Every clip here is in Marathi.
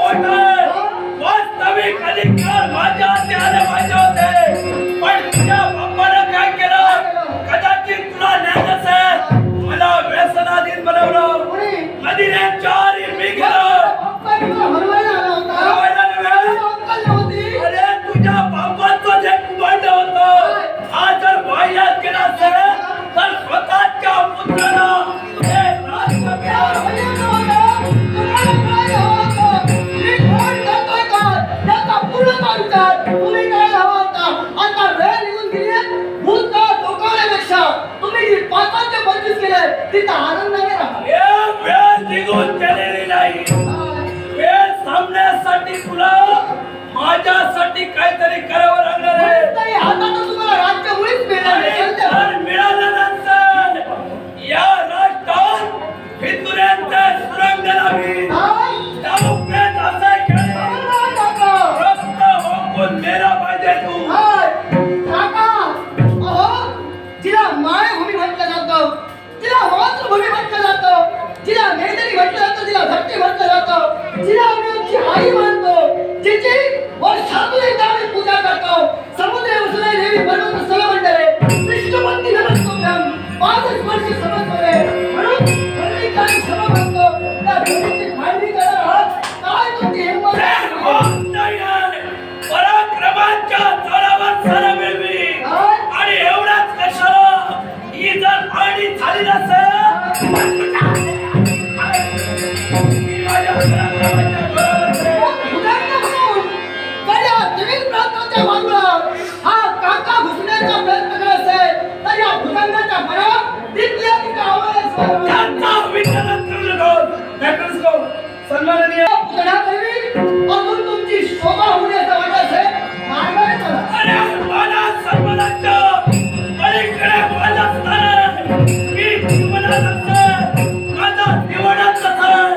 मोठा वास्तविक अधिकार माझ्या हाती आले पाहिजे होते, पण तुझ्या बापानं काय केलं? कदाचित तुला ज्ञान असेल, मला व्यसनाधीन बनवलं, नदीने चारी मी गेलो. अरे तुझ्या बापाचं जे कुटुंब होतं, हा जर वाह्यात गेला असेल तर स्वतःच्या पुत्राला सामन्यासाठी तुला माझ्यासाठी काहीतरी करावं लागणार आहे. आता तुम्हाला राज्य मुळीच मिळाल्यानंतर या राष्ट्रात हिंदुऱ्यांचे सुरंग लावी मेरा पाहिजे तू. तिला मायभूमी म्हटलं जातं, तिला मातृभूमी म्हटलं जातं, तिला मेदरी म्हटलं जातं, तिला धरती म्हटलं जातं, तिला आम्ही आमची आई मानतो, जिची वर्षातून एकदा आम्ही पूजा करतो. समुद्र वसुलाई देवी बनवतो सलमंडले कृष्णपंथी नमस्कोभ्याम पादस्पर्शी समस्वरे म्हणून धरणीकाली क्षमा करतो. त्या धरणीची फाळणी करणार आहात, काय तुमची हिंमत पराक्रमाच्या जोरावर सर मिळवी आणि एवढाच कशाला ही जर फाळणी झाली नसेल हा काका घुसण्याचा प्रयत्न करत असेल तर या भूतांगाच्या मनात तिथल्या तिथे आवाज सन्माननीय पुतळा देवी अजून तुमची शोभा होण्याचा वाटा असेल मार्गाने चला. अरे मला सन्मानाच्या पलीकडे माझा स्थान मी जीवनात असेल माझा निवडत असेल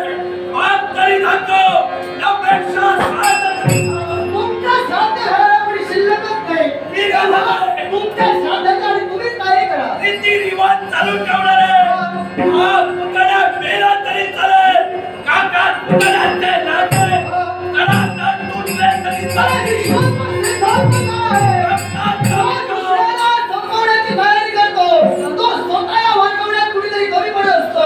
बाप तरी जातो यापेक्षा तुमच्या साध्य एवढी शिल्लकच नाही. तुमच्या साध्याचा आणि तुम्हीच नाही करा. रीती रिवाज चालू ठेवणार आहे. हा पुतळा मेला तरी चालेल, काका पुतळ्याचे नाते तडातड तुटले तरी चालेल. संपवण्याची तयारी करतो, तो स्वतःला वाचवण्यात कुठेतरी कमी पडत असतो,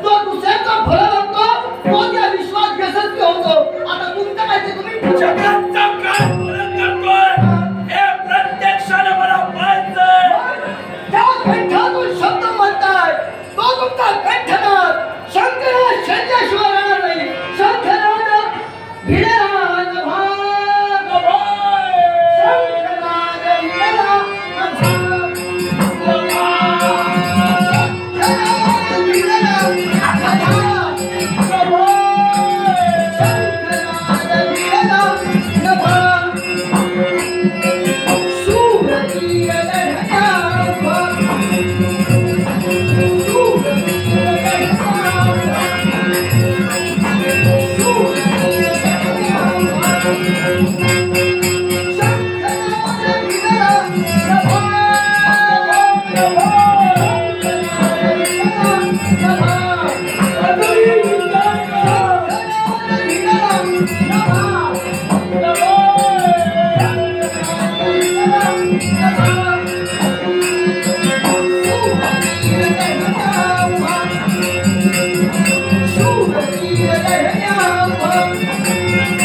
तो दुसऱ्याचं भलं बघतो, तो त्या विश्वास यशस्वी होतो. आता तुमचं काय ते तुम्ही जगाचा काय फरक करतोय हे प्रत्यक्षाने मला पाहायचंय. त्या कंठातून शब्द म्हणताय तो तुमचा कंठनाद शंकरात शल्याशिवाय राहणार नाही. शंकरात भिडेराज भाग शंकरात भिडेराज Thank you.